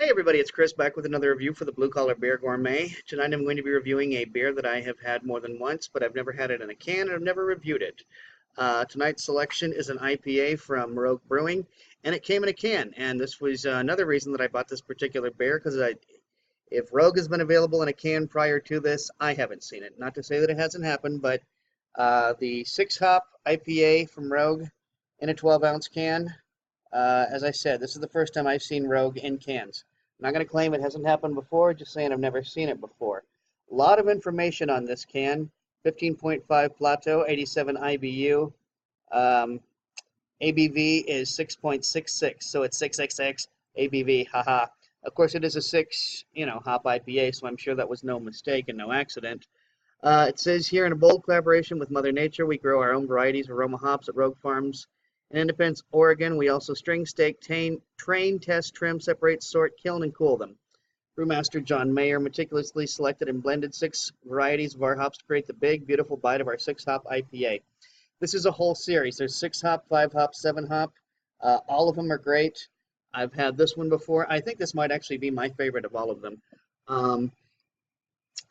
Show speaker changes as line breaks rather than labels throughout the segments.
Hey everybody, it's Chris back with another review for the Blue Collar Beer Gourmet. Tonight I'm going to be reviewing a beer that I have had more than once, but I've never had it in a can and I've never reviewed it. Tonight's selection is an IPA from Rogue Brewing, and it came in a can. And this was another reason that I bought this particular beer, because if Rogue has been available in a can prior to this, I haven't seen it. Not to say that it hasn't happened, but the 6-hop IPA from Rogue in a 12-ounce can. As I said, this is the first time I've seen Rogue in cans. I'm not going to claim it hasn't happened before, just saying I've never seen it before. A lot of information on this can. 15.5 Plateau, 87 IBU. ABV is 6.66, so it's 666 ABV, haha. Of course, it is a 6, hop IPA, so I'm sure that was no mistake and no accident. It says here, in a bold collaboration with Mother Nature, we grow our own varieties of aroma hops at Rogue Farms in Independence, Oregon. We also string, stake, train, test, trim, separate, sort, kiln, and cool them. Brewmaster John Mayer meticulously selected and blended 6 varieties of our hops to create the big, beautiful bite of our 6-hop IPA. This is a whole series. There's 6-hop, 5-hop, 7-hop. All of them are great. I've had this one before. I think this might actually be my favorite of all of them.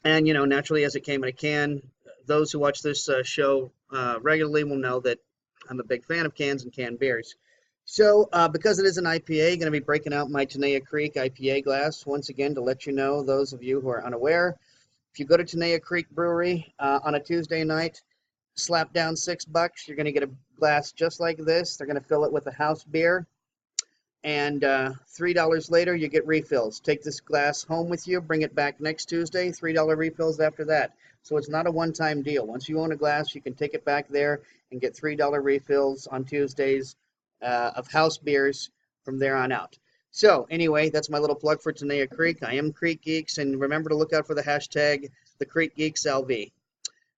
And, naturally, as it came in a can, those who watch this show regularly will know that I'm a big fan of cans and canned beers. So, because it is an IPA, going to be breaking out my Tenaya Creek IPA glass once again to let you know, those of you who are unaware. If you go to Tenaya Creek Brewery on a Tuesday night, slap down $6, you're going to get a glass just like this. They're going to fill it with a house beer. And $3 later, you get refills. Take this glass home with you, bring it back next Tuesday, $3 refills after that. So it's not a one-time deal. Once you own a glass, you can take it back there and get $3 refills on Tuesdays of house beers from there on out. So anyway, that's my little plug for Tenaya Creek. I am Creek Geeks, and remember to look out for the hashtag #TheCreekGeeksLV.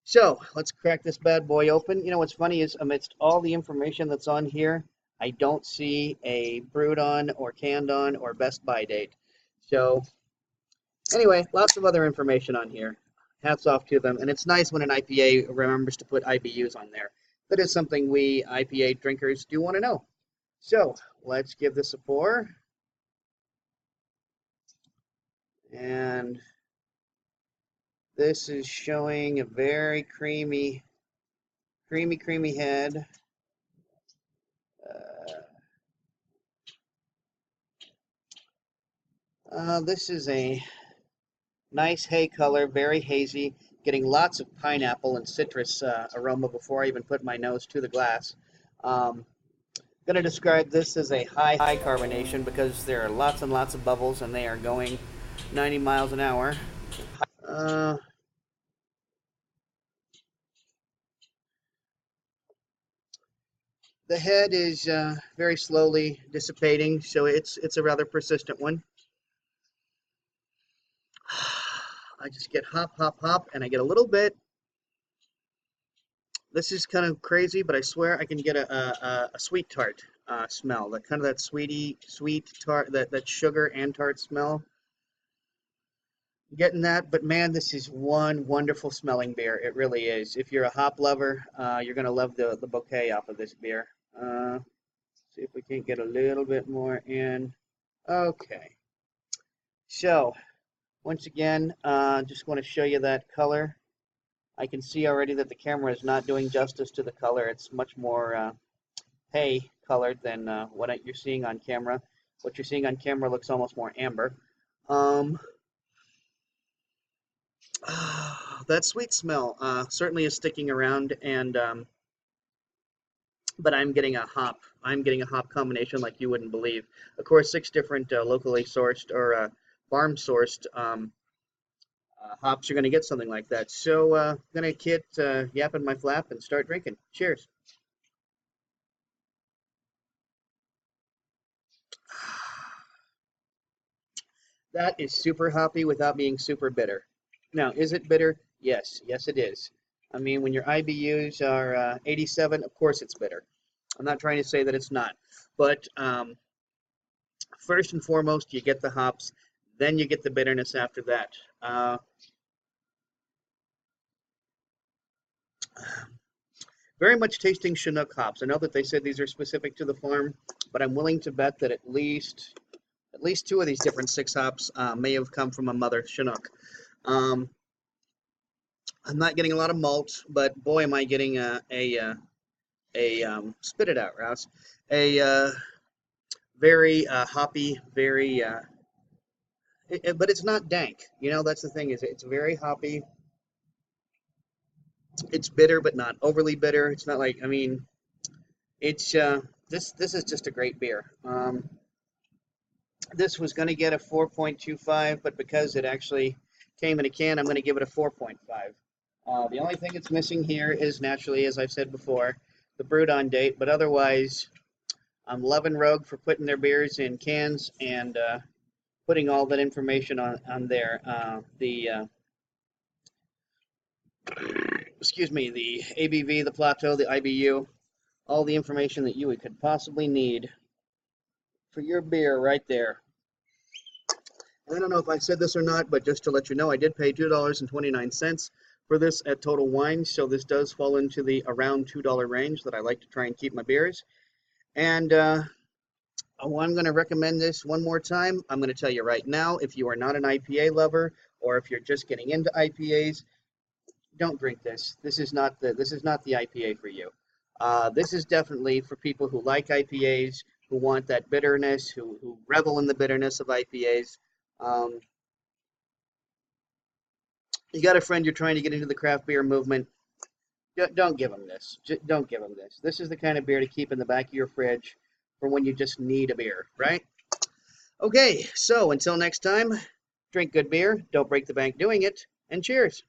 So let's crack this bad boy open. What's funny is, amidst all the information that's on here, I don't see a brewed on or canned on or best by date. So anyway, lots of other information on here. Hats off to them. And it's nice when an IPA remembers to put IBUs on there. That is something we IPA drinkers do want to know. So let's give this a pour. And this is showing a very creamy head. This is a nice hay color, very hazy, getting lots of pineapple and citrus aroma before I even put my nose to the glass. I'm going to describe this as a high carbonation because there are lots and lots of bubbles and they are going 90 miles an hour. The head is very slowly dissipating, so it's a rather persistent one. I just get hop, hop, hop, and I get a little bit. This is kind of crazy, but I swear I can get a sweet tart smell. That sweet tart, that sugar and tart smell. Getting that, but man, this is one wonderful smelling beer. It really is. If you're a hop lover, you're gonna love the bouquet off of this beer. See if we can't get a little bit more in. Okay. So once again, just want to show you that color. I can see already that the camera is not doing justice to the color. It's much more hay colored than what you're seeing on camera. What you're seeing on camera looks almost more amber. That sweet smell certainly is sticking around, and but I'm getting a hop. I'm getting a hop combination like you wouldn't believe. Of course, 6 different locally sourced or farm sourced hops are going to get something like that. So I'm going to quit yapping my flap and start drinking. Cheers. That is super hoppy without being super bitter. Now, is it bitter? Yes. Yes, it is. I mean, when your IBUs are 87, of course it's bitter. I'm not trying to say that it's not. But first and foremost, you get the hops. Then you get the bitterness after that. Very much tasting Chinook hops. I know that they said these are specific to the farm, but I'm willing to bet that at least at least 2 of these different 6 hops may have come from a mother Chinook. I'm not getting a lot of malt, but boy, am I getting spit it out, Rouse. Very hoppy, very, but it's not dank. You know, that's the thing, is it's very hoppy. It's bitter, but not overly bitter. It's not like, I mean, it's this is just a great beer. This was going to get a 4.25, but because it actually came in a can, I'm going to give it a 4.5. The only thing it's missing here is, naturally, as I've said before, the brewed on date, but otherwise, I'm loving Rogue for putting their beers in cans and putting all that information on there. Excuse me, the ABV, the plateau, the IBU, all the information that you could possibly need for your beer right there. I don't know if I said this or not, but just to let you know, I did pay $2.29 for this at Total Wine, so this does fall into the around $2 range that I like to try and keep my beers. And I'm going to recommend this one more time. I'm going to tell you right now, if you are not an IPA lover, or if you're just getting into IPAs, don't drink this. This is not the IPA for you. This is definitely for people who like IPAs, who want that bitterness, who revel in the bitterness of IPAs. You got a friend you're trying to get into the craft beer movement, don't give them this. Don't give them this. This is the kind of beer to keep in the back of your fridge for when you just need a beer, right? Okay, so until next time, drink good beer, don't break the bank doing it, and cheers.